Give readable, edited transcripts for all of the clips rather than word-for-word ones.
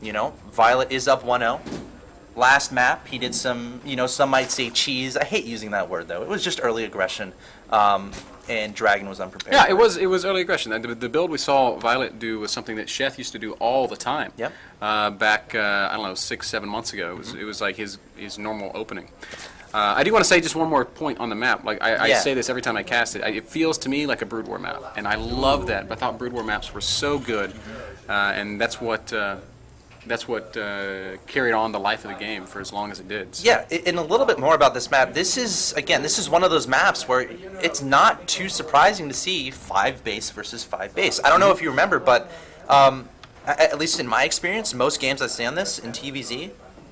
You know, Violet is up 1-0. Last map, he did some, you know, some might say cheese. I hate using that word, though. It was just early aggression, and Dragon was unprepared. Yeah, it was early aggression. The build we saw Violet do was something that Sheth used to do all the time. Yep. Back, I don't know, 6-7 months ago. It was like his normal opening. I do want to say just one more point on the map. Like I say this every time I cast it. It feels to me like a Brood War map, and I love that. But I thought Brood War maps were so good, and that's what carried on the life of the game for as long as it did. So. Yeah, and a little bit more about this map. This is one of those maps where it's not too surprising to see 5 base versus 5 base. I don't know if you remember, but at least in my experience, most games I say on this in TVZ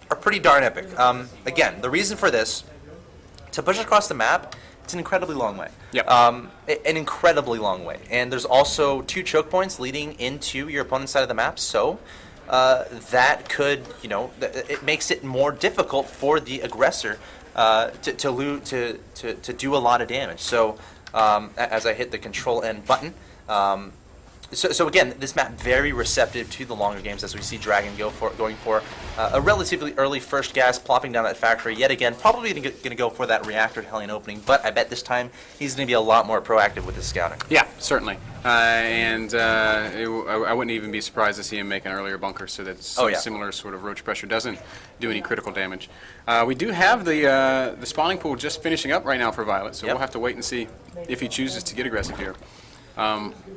are pretty darn epic. Again, the reason for this, to push across the map, it's an incredibly long way. Yep. An incredibly long way. And there's also 2 choke points leading into your opponent's side of the map, so that could, you know, it makes it more difficult for the aggressor to do a lot of damage. So as I hit the Control N button, so again, this map very receptive to the longer games, as we see Dragon going for a relatively early first gas, plopping down that factory yet again, probably going to go for that reactor Hellion opening, but I bet this time he's going to be a lot more proactive with his scouting. Yeah, certainly. I wouldn't even be surprised to see him make an earlier bunker so that similar sort of roach pressure doesn't do any critical damage. We do have the spawning pool just finishing up right now for Violet, so we'll have to wait and see if he chooses to get aggressive here.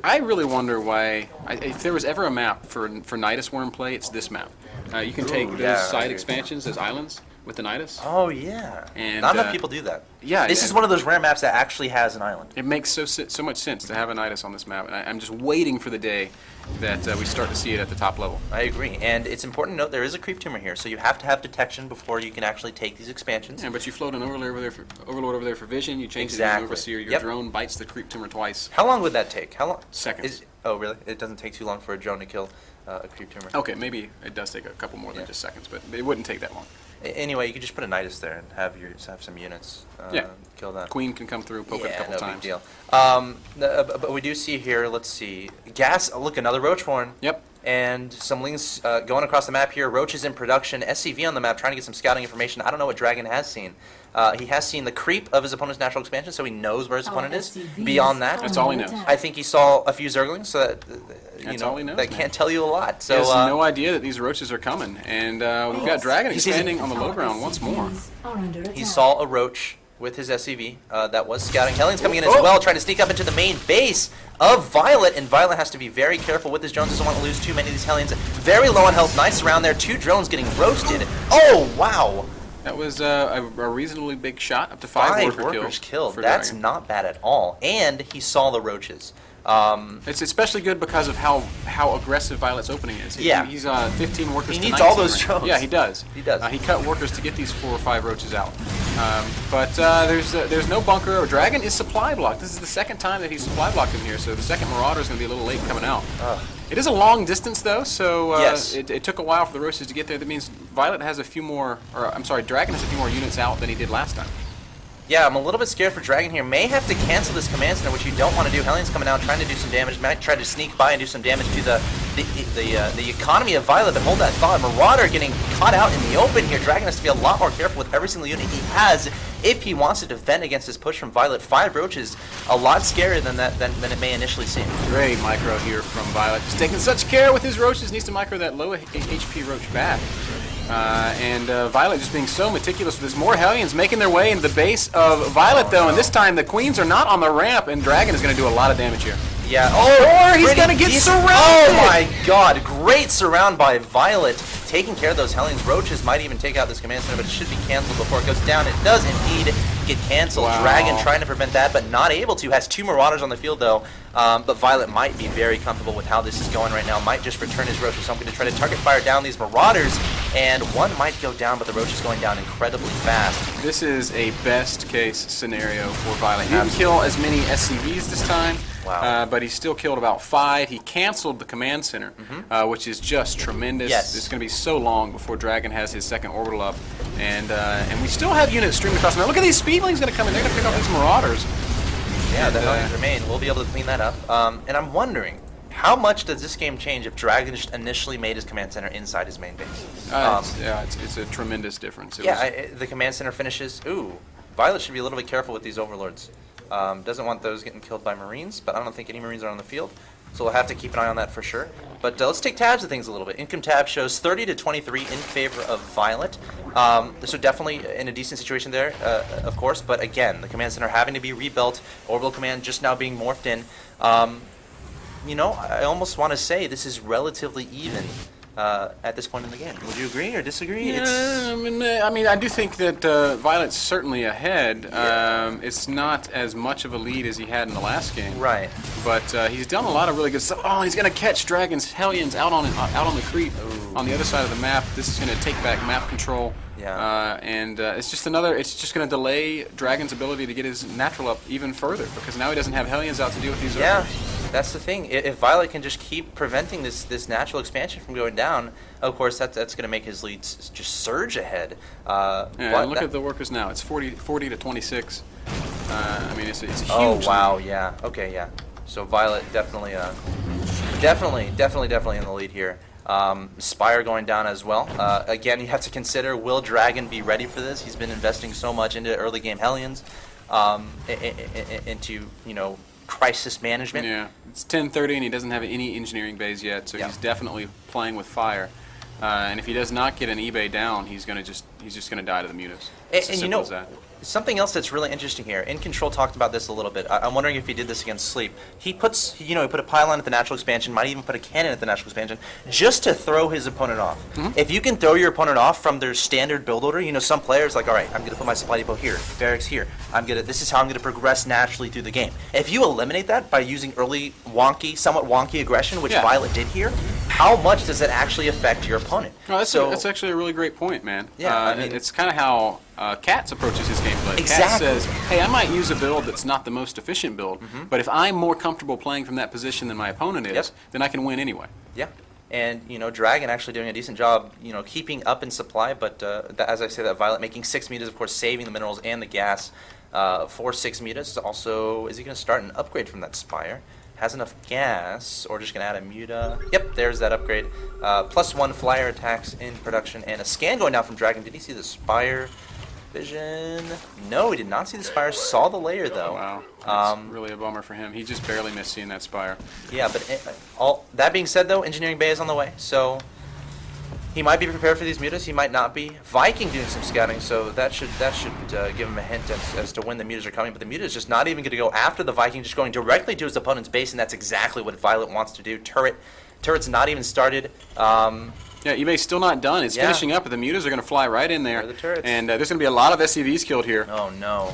I really wonder why, if there was ever a map for Nidus Worm play, it's this map. You can take those side expansions, those islands, with the Nidus. Oh, yeah. And, not enough people do that. Yeah. This is one of those rare maps that actually has an island. It makes so much sense to have a Nidus on this map, and I'm just waiting for the day that we start to see it at the top level. I agree, and it's important to note there is a creep tumor here, so you have to have detection before you can actually take these expansions. Yeah, but you float an overlord over there for vision, you change it to an overseer, your drone bites the creep tumor twice. How long would that take? How long? Seconds. Oh, really? It doesn't take too long for a drone to kill a creep tumor. Okay, maybe it does take a couple more than just seconds, but it wouldn't take that long. Anyway, you could just put a Nidus there and have some units kill that. Queen can come through, poke it a couple times. Big deal. But we do see here, let's see, gas, look, another Roach Horn. Yep. And some links going across the map here. Roach is in production. SCV on the map, trying to get some scouting information. I don't know what Dragon has seen. He has seen the creep of his opponent's natural expansion, so he knows where his opponent is. Beyond that, that's all he knows. I think he saw a few Zerglings, so that that's all he knows, that can't tell you a lot. So he has no idea that these roaches are coming, and we've got Dragon expanding on the low ground once more. He saw a roach with his SCV that was scouting. Hellion's coming in as well, trying to sneak up into the main base of Violet, and Violet has to be very careful with his drones. Doesn't want to lose too many of these Hellions. Very low on health. Nice around there. 2 drones getting roasted. Oh, wow. That was a reasonably big shot, up to 5 workers killed. That's Dragon. Not bad at all. And he saw the roaches. It's especially good because of how aggressive Violet's opening is. He's 15 workers. He needs all those drones. Yeah, he does. He does. He cut workers to get these 4 or 5 roaches out. But there's no bunker. Dragon is supply blocked. This is the second time that he's supply blocked in here, so the second Marauder is going to be a little late coming out. It is a long distance though, so it took a while for the roaches to get there. That means Violet has a few more, Dragon has a few more units out than he did last time. Yeah, I'm a little bit scared for Dragon here. May have to cancel this command center, which you don't want to do. Hellion's coming out, trying to do some damage. Might try to sneak by and do some damage to the economy of Violet, but hold that thought. Marauder getting caught out in the open here. Dragon has to be a lot more careful with every single unit he has if he wants to defend against this push from Violet. 5 roaches, a lot scarier than it may initially seem. Great micro here from Violet. Just taking such care with his roaches. Needs to micro that low HP roach back. Violet just being so meticulous with this. More Hellions making their way into the base of Violet, though, and this time the Queens are not on the ramp, and Dragon is going to do a lot of damage here. Yeah. Or he's going to get surrounded! Oh my god, great surround by Violet. Taking care of those Hellions. Roaches might even take out this command center, but it should be canceled before it goes down. It does indeed get canceled. Wow. Dragon trying to prevent that, but not able to. Has 2 Marauders on the field, though. But Violet might be very comfortable with how this is going right now. Might just return his Roaches something to try to target fire down these Marauders, and one might go down, but the Roach is going down incredibly fast. This is a best case scenario for Violet. He didn't kill as many SCVs this time. Wow. But he still killed about 5. He canceled the command center, which is just tremendous. Yes. It's going to be so long before Dragon has his second orbital up, and we still have units streaming across. Now look at these Speedlings going to come in. They're going to pick off these Marauders. Yeah, the Hellions remain. We'll be able to clean that up. And I'm wondering, How much does this game change if Dragon just initially made his command center inside his main base? It's a tremendous difference. The command center finishes. Ooh, Violet should be a little bit careful with these overlords. Doesn't want those getting killed by Marines, but I don't think any Marines are on the field. So we'll have to keep an eye on that for sure. But let's take tabs of things a little bit. Income tab shows 30 to 23 in favor of Violet. So definitely in a decent situation there, of course. But again, the command center having to be rebuilt, orbital command just now being morphed in. You know, I almost want to say this is relatively even at this point in the game. Would you agree or disagree? Yeah, I mean, I do think that Violet's certainly ahead. Yeah. It's not as much of a lead as he had in the last game. Right. But he's done a lot of really good stuff. Oh, he's going to catch Dragon's Hellions out on the creep. Ooh. On the other side of the map. This is going to take back map control. Yeah. It's just going to delay Dragon's ability to get his natural up even further, because now he doesn't have Hellions out to deal with these ogres. That's the thing. If Violet can just keep preventing this natural expansion from going down, of course that's going to make his leads just surge ahead. Look at the workers now. It's 40 to 26. I mean, it's a huge. Oh wow, lead. Yeah. Okay, yeah. So Violet definitely in the lead here. Spire going down as well. Again, you have to consider, will Dragon be ready for this? He's been investing so much into early game Hellions, into, you know, crisis management. Yeah, it's 10:30 and he doesn't have any engineering bays yet, so he's definitely playing with fire. And if he does not get an eBay down, he's just gonna die to the mutas. It's as simple as that. Something else that's really interesting here. In Control talked about this a little bit. I'm wondering if he did this against Sleep. He puts, he put a pylon at the natural expansion, might even put a cannon at the natural expansion, just to throw his opponent off. Mm-hmm. If you can throw your opponent off from their standard build order, some players like, all right, I'm gonna put my supply depot here, barracks here. This is how I'm gonna progress naturally through the game. If you eliminate that by using early somewhat wonky aggression, which Violet did here, how much does it actually affect your opponent? No, that's actually a really great point, man. Yeah, I mean, it's kind of how Katz approaches his gameplay. Exactly. Katz says, hey, I might use a build that's not the most efficient build, but if I'm more comfortable playing from that position than my opponent is, then I can win anyway. Yeah. And, Dragon actually doing a decent job, keeping up in supply, but as I say, that Violet making 6 mutas, of course, saving the minerals and the gas for 6 mutas. Also, is he going to start an upgrade from that Spire? Has enough gas, or just going to add a muta. Yep, there's that upgrade. +1 flyer attacks in production, and a scan going down from Dragon. Did he see the Spire vision? No, he did not see the Spire. Saw the layer, though. Wow, that's really a bummer for him. He just barely missed seeing that Spire. Yeah, but that being said, though, Engineering Bay is on the way, so he might be prepared for these mutas. He might not be. Viking doing some scouting, so that should give him a hint as to when the mutas are coming. But the muta is just not even going to go after the Viking, just going directly to his opponent's base, and that's exactly what Violet wants to do. Turret's not even started. Yeah, eBay's still not done. It's finishing up, but the mutas are going to fly right in there. The turrets. And there's going to be a lot of SCVs killed here. Oh, no.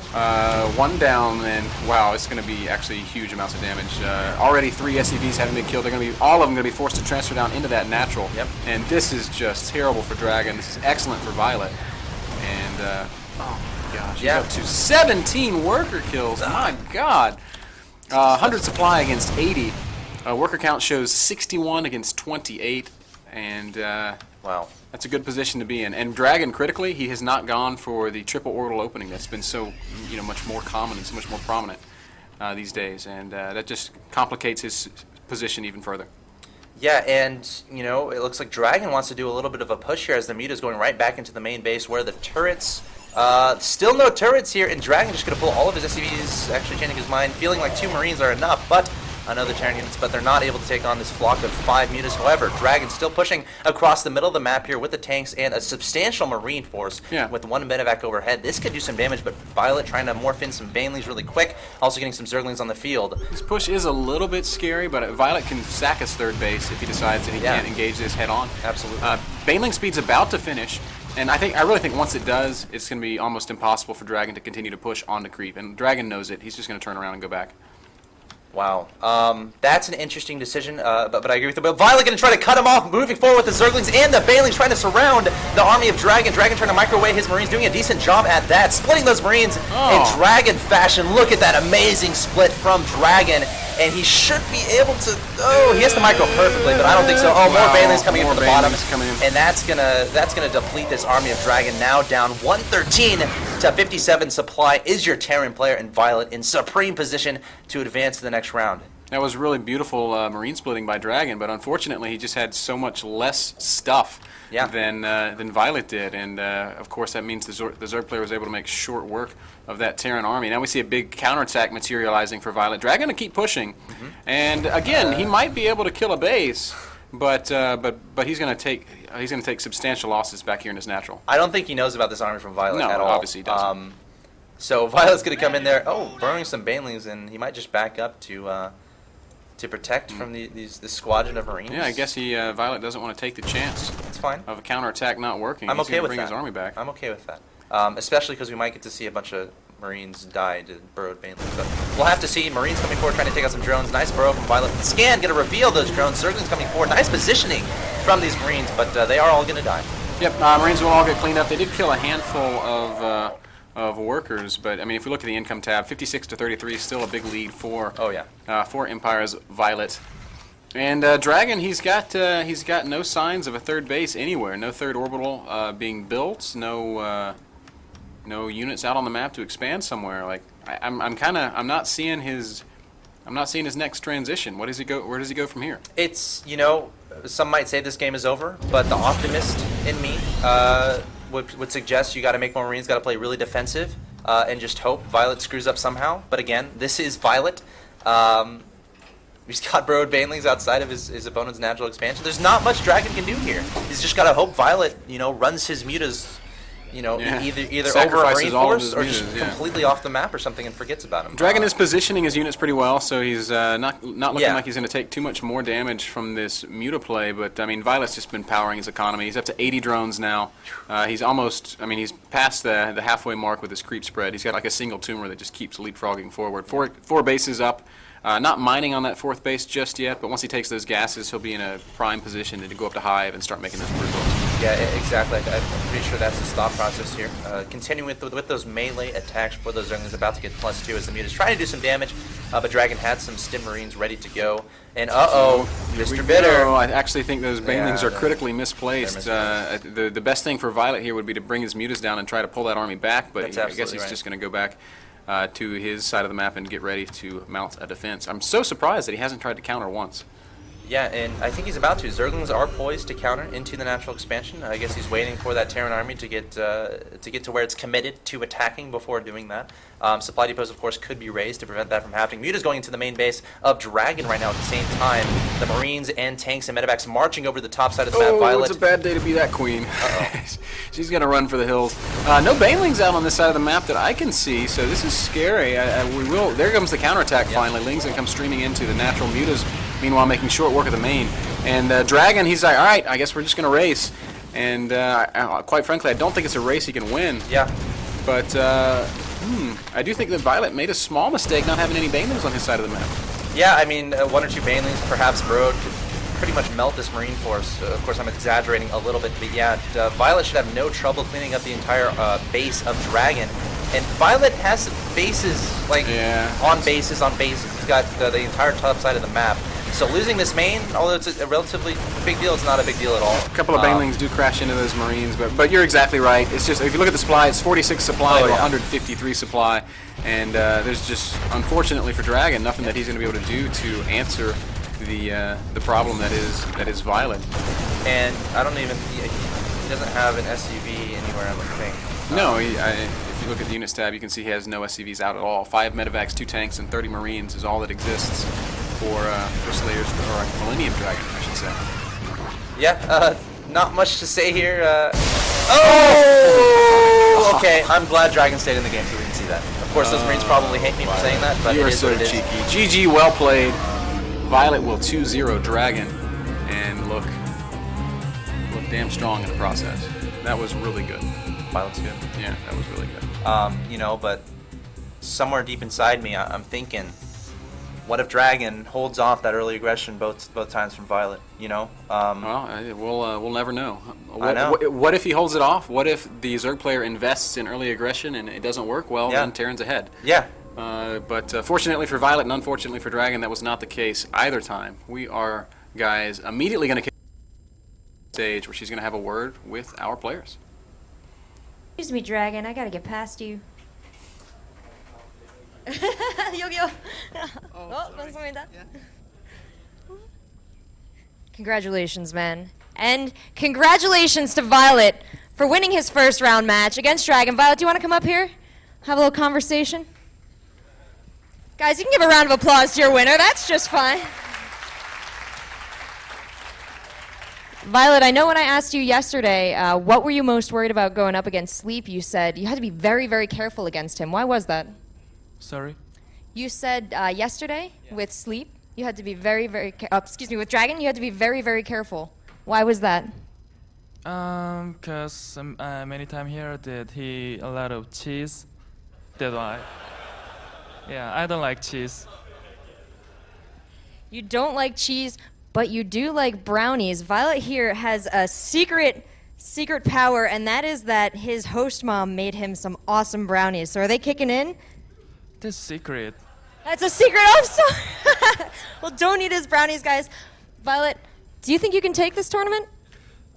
1 down, and wow, it's going to be actually huge amounts of damage. Already 3 SCVs having been killed. All of them going to be forced to transfer down into that natural. Yep. And this is just terrible for Dragon. This is excellent for Violet. And, oh my gosh, he's up to 17 worker kills. My God. 100 supply against 80. Worker count shows 61 against 28. And wow, that's a good position to be in. And Dragon, critically, he has not gone for the triple orbital opening that's been so much more common and so much more prominent these days, and that just complicates his position even further. Yeah, and it looks like Dragon wants to do a little bit of a push here as the muta is going right back into the main base where the turrets. Still no turrets here, and Dragon just going to pull all of his SCVs, actually changing his mind, feeling like 2 Marines are enough, but another Terran units, but they're not able to take on this flock of 5 mutas. However, Dragon still pushing across the middle of the map here with the tanks and a substantial Marine force with 1 medevac overhead. This could do some damage, but Violet trying to morph in some Banelings really quick, also getting some Zerglings on the field. This push is a little bit scary, but Violet can sack his 3rd base if he decides that he can't engage this head on. Absolutely. Baneling speed's about to finish. And I really think once it does, it's going to be almost impossible for Dragon to continue to push on the creep. And Dragon knows it. He's just going to turn around and go back. Wow. That's an interesting decision, but I agree with you. But Violet going to try to cut him off, moving forward with the Zerglings and the Banelings trying to surround the army of Dragon. Dragon trying to microwave his Marines, doing a decent job at that, splitting those Marines in Dragon fashion. Look at that amazing split from Dragon. And he should be able to. Oh, he has to micro perfectly, but I don't think so. Oh, more Banelings coming in from the bottom, and that's gonna deplete this army of Dragon. Now down 113 to 57 supply. Is your Terran player and Violet in supreme position to advance to the next round? That was really beautiful marine splitting by Dragon, but unfortunately he just had so much less stuff than Violet did, and of course that means the Zerg player was able to make short work of that Terran army. Now we see a big counterattack materializing for Violet. Dragon to keep pushing, and again he might be able to kill a base, but he's going to take substantial losses back here in his natural. I don't think he knows about this army from Violet at all. No, obviously he doesn't. So Violet's going to come in there. Oh, burrowing some banelings, and he might just back up to protect from this squadron of Marines. Yeah, I guess Violet doesn't want to take the chance. It's fine. Of a counterattack not working. I'm okay with that. Bring his army back. I'm okay with that, especially because we might get to see a bunch of Marines die to burrowed banelings. But we'll have to see. Marines coming forward, trying to take out some drones. Nice burrow from Violet. Scan, going to reveal those drones. Zerglings coming forward. Nice positioning from these Marines, but they are all going to die. Yep, Marines will all get cleaned up. They did kill a handful of workers, but I mean, if we look at the income tab, 56 to 33 is still a big lead for for Empire's Violet. And Dragon, he's got no signs of a third base anywhere. No third orbital being built. No units out on the map to expand somewhere. Like I'm not seeing his next transition. Where does he go from here? It's, some might say this game is over, but the optimist in me would suggest you got to make more Marines, got to play really defensive, and just hope Violet screws up somehow. But again, this is Violet. He's got burrowed banelings outside of his opponent's natural expansion. There's not much Dragon can do here. He's just got to hope Violet, runs his mutas, either over a Marine force or just completely off the map or something and forgets about him. Dragon is positioning his units pretty well, so he's not looking like he's going to take too much more damage from this muta play. But I mean, Violet's just been powering his economy. He's up to 80 drones now. He's almost, he's past the halfway mark with his creep spread. He's got like a single tumor that just keeps leapfrogging forward. Four bases up. Not mining on that fourth base just yet, but once he takes those gases, he'll be in a prime position to go up to hive and start making those brutals. Yeah, exactly. I'm pretty sure that's his thought process here. Continuing with those melee attacks for those Zerglings, about to get +2 as the Mute is trying to do some damage, but Dragon had some Stim Marines ready to go. And MrBitter. I actually think those banelings are critically misplaced. The best thing for Violet here would be to bring his mutas down and try to pull that army back, but I guess he's just going to go back to his side of the map and get ready to mount a defense. I'm so surprised that he hasn't tried to counter once. Yeah, and I think he's about to. Zerglings are poised to counter into the natural expansion. I guess he's waiting for that Terran army to get to where it's committed to attacking before doing that. Supply depots, of course, could be raised to prevent that from happening. Muta's going into the main base of Dragon right now at the same time. The Marines and tanks and medevacs marching over the top side of the map. Violet. It's a bad day to be that queen. She's going to run for the hills. No banelings out on this side of the map that I can see, so this is scary. There comes the counterattack finally. Ling's going to come streaming into the natural mutas. Meanwhile, making short work of the main. And Dragon, he's like, all right, I guess we're just going to race. And quite frankly, I don't think it's a race he can win. Yeah. But I do think that Violet made a small mistake not having any banelings on his side of the map. Yeah, I mean, one or two banelings, perhaps burrowed, could pretty much melt this Marine force. Of course, I'm exaggerating a little bit, but yeah, Violet should have no trouble cleaning up the entire base of Dragon. And Violet has bases, on bases on bases. He's got the entire top side of the map. So losing this main, although it's a relatively big deal, it's not a big deal at all. A couple of banelings do crash into those Marines, but you're exactly right. It's just, if you look at the supply, it's 46 supply to 153 supply. And there's just, unfortunately for Dragon, nothing that he's going to be able to do to answer the problem that is Violet. And I don't even, he doesn't have an SUV anywhere, I don't think. No, if you look at the units tab, you can see he has no SCVs out at all. 5 medevacs, 2 tanks, and 30 Marines is all that exists for Slayers, or Millennium Dragon, I should say. Yeah, not much to say here. Okay, I'm glad Dragon stayed in the game so we can see that. Of course, those Marines probably hate me for saying that, but you are so cheeky. GG, well played. Violet will 2-0 Dragon, and look damn strong in the process. That was really good. Violet's good. Yeah, that was really good. But somewhere deep inside me, I'm thinking, what if Dragon holds off that early aggression both times from Violet? Well, we'll never know. I know. What if he holds it off? What if the Zerg player invests in early aggression and it doesn't work? Well, then Terran's ahead. Yeah. But fortunately for Violet and unfortunately for Dragon, that was not the case either time. We are, guys, immediately going to kick the stage where she's going to have a word with our players. Excuse me, Dragon. I gotta get past you. 여기요. 감사합니다. Congratulations, man. And congratulations to Violet for winning his first round match against Dragon. Violet, do you want to come up here? Have a little conversation? Guys, you can give a round of applause to your winner. That's just fine. Violet, I know when I asked you yesterday, what were you most worried about going up against Sleep? You said you had to be very, very careful against him. Why was that? Sorry? You said yesterday with Sleep, you had to be very, very, with Dragon, you had to be very, very careful. Why was that? Cause many times here that he a lot of cheese. That's why. Yeah, I don't like cheese. You don't like cheese, but you do like brownies. Violet here has a secret power, and that is that his host mom made him some awesome brownies. So are they kicking in? That's secret. That's a secret. I'm sorry. Well, don't eat his brownies, guys. Violet, do you think you can take this tournament?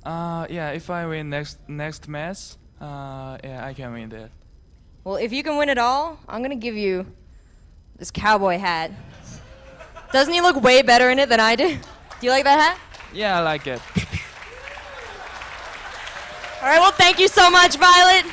Yeah, if I win next match, yeah, I can win that. Well, if you can win it all, I'm gonna give you this cowboy hat. Doesn't he look way better in it than I do? Do you like that hat? Yeah, I like it. All right, well, thank you so much, Violet.